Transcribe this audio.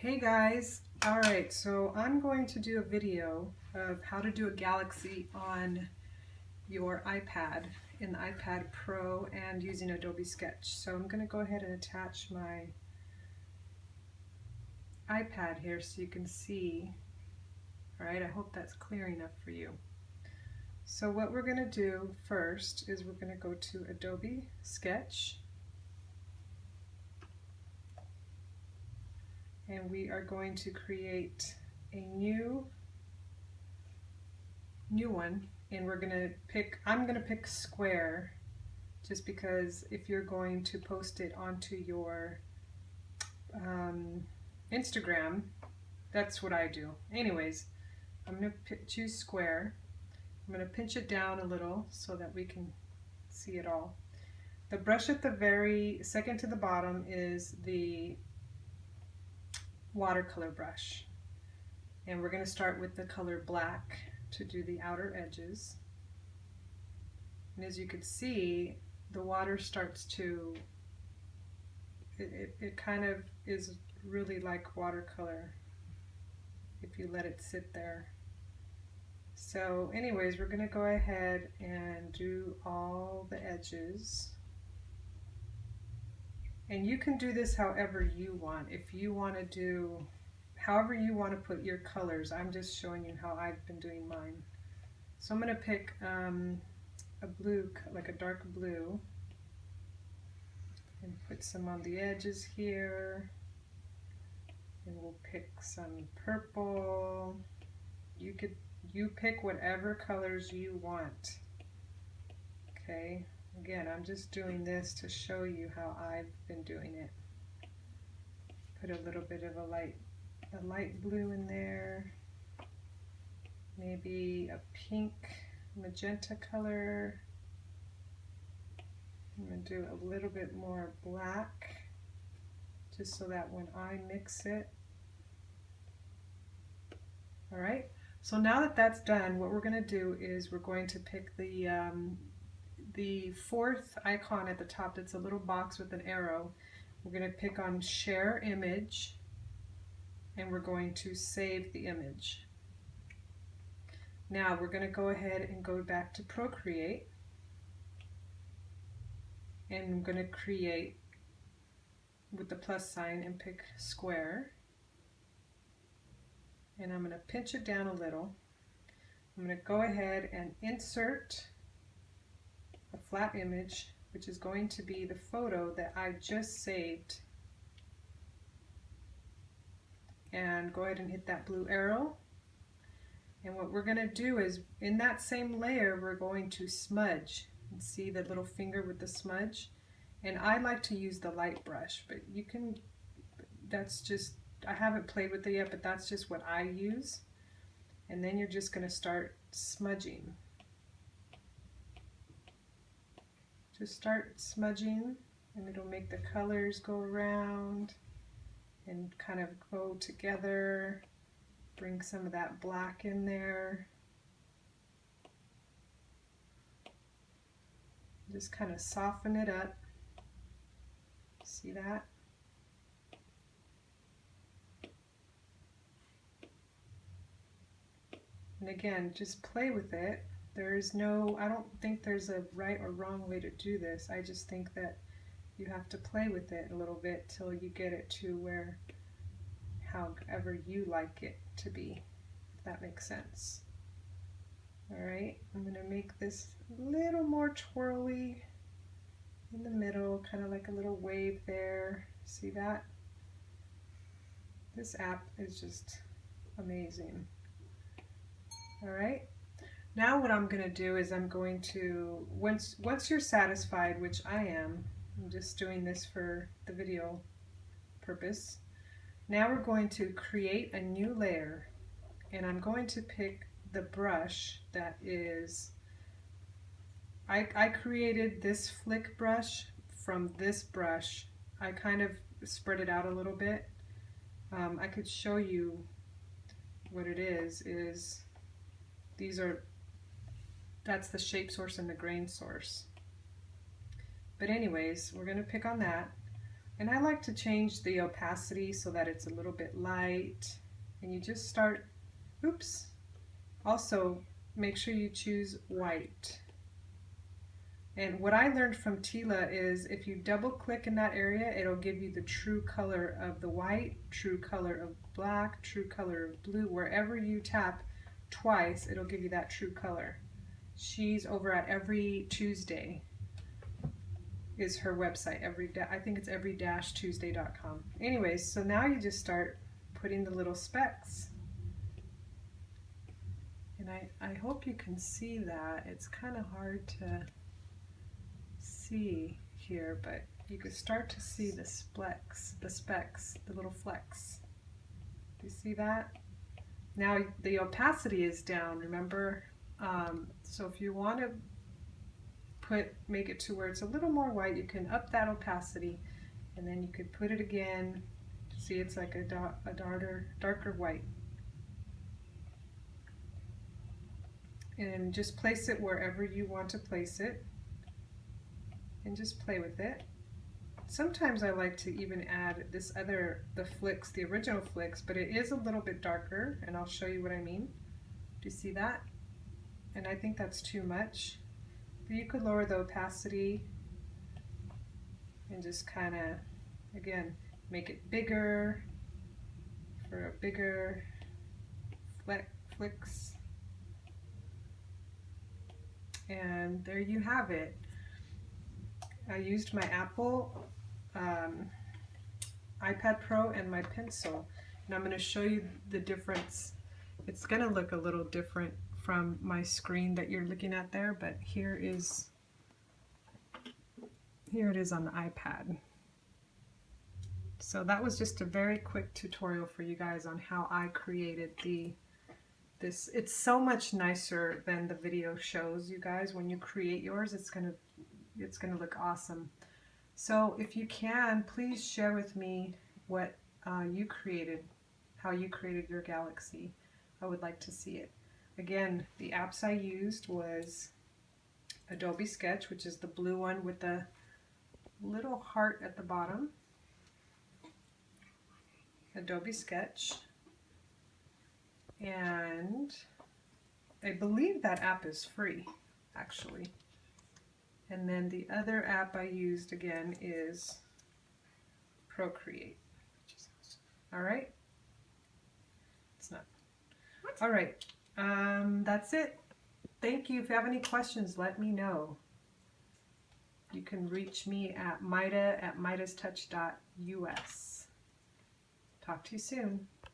Hey guys, alright, so I'm going to do a video of how to do a galaxy on your iPad, in the iPad Pro and using Adobe Sketch. So I'm going to go ahead and attach my iPad here so you can see. Alright, I hope that's clear enough for you. So what we're going to do first is we're going to go to Adobe Sketch. And we are going to create a new one, and we're going to pick, I'm going to pick square, just because if you're going to post it onto your Instagram, that's what I do. Anyways, I'm going to choose square. I'm going to pinch it down a little so that we can see it all. The brush at the very second to the bottom is the watercolor brush, and we're going to start with the color black to do the outer edges. And as you can see, the water starts to, it kind of is really like watercolor if you let it sit there. So anyways, we're going to go ahead and do all the edges. And you can do this however you want. If you want to do, however you want to put your colors, I'm just showing you how I've been doing mine. So I'm going to pick a blue, like a dark blue, and put some on the edges here. And we'll pick some purple. You pick whatever colors you want. Okay. Again, I'm just doing this to show you how I've been doing it. Put a little bit of a light blue in there. Maybe a pink magenta color. I'm going to do a little bit more black, just so that when I mix it. Alright, so now that that's done, what we're going to do is we're going to pick the fourth icon at the top, that's a little box with an arrow. We're going to pick on share image, and we're going to save the image. Now we're going to go ahead and go back to Procreate, and I'm going to create with the plus sign and pick square, and I'm going to pinch it down a little. I'm going to go ahead and insert a flat image, which is going to be the photo that I just saved, and go ahead and hit that blue arrow. And what we're going to do is, in that same layer, we're going to smudge. And see the little finger with the smudge? And I like to use the light brush, but you can, that's just, I haven't played with it yet, but that's just what I use. And then you're just going to start smudging. Just start smudging, and it'll make the colors go around and kind of go together. Bring some of that black in there. Just kind of soften it up. See that? And again, just play with it. There is no, I don't think there's a right or wrong way to do this. I just think that you have to play with it a little bit till you get it to where, however you like it to be, if that makes sense. Alright, I'm going to make this a little more twirly in the middle, kind of like a little wave there. See that? This app is just amazing. Alright. Now what I'm going to do is I'm going to, once you're satisfied, which I am, I'm just doing this for the video purpose. Now we're going to create a new layer, and I'm going to pick the brush that is, I created this flick brush from this brush. I kind of spread it out a little bit. I could show you what it is these are, that's the shape source and the grain source. But anyways, we're going to pick on that. And I like to change the opacity so that it's a little bit light. And you just start, oops, also make sure you choose white. And what I learned from Tila is if you double click in that area, it'll give you the true color of the white, true color of black, true color of blue. Wherever you tap twice, it'll give you that true color. She's over at Every Tuesday is her website. I think it's every-tuesday.com. Anyways, so now you just start putting the little specks. And I hope you can see that. It's kind of hard to see here, but you can start to see the specks, the little flecks. Do you see that? Now the opacity is down, remember? So if you want to make it to where it's a little more white, you can up that opacity, and then you could put it again. See, it's like a darker white. And just place it wherever you want to place it, and just play with it. Sometimes I like to even add the flicks, the original flicks, but it is a little bit darker, and I'll show you what I mean. Do you see that? And I think that's too much. But you could lower the opacity and just kind of, again, make it bigger for a bigger flicks. And there you have it. I used my Apple iPad Pro and my pencil, and I'm going to show you the difference. It's going to look a little different from my screen that you're looking at there, but here it is on the iPad. So that was just a very quick tutorial for you guys on how I created this. It's so much nicer than the video shows, you guys. When you create yours, it's gonna look awesome. So if you can, please share with me what you created, how you created your galaxy. I would like to see it. Again, the apps I used was Adobe Sketch, which is the blue one with the little heart at the bottom. Adobe Sketch. And I believe that app is free, actually. And then the other app I used again is Procreate. All right. It's not. All right. That's it. Thank you. If you have any questions, let me know. You can reach me at midastouch.us. Talk to you soon.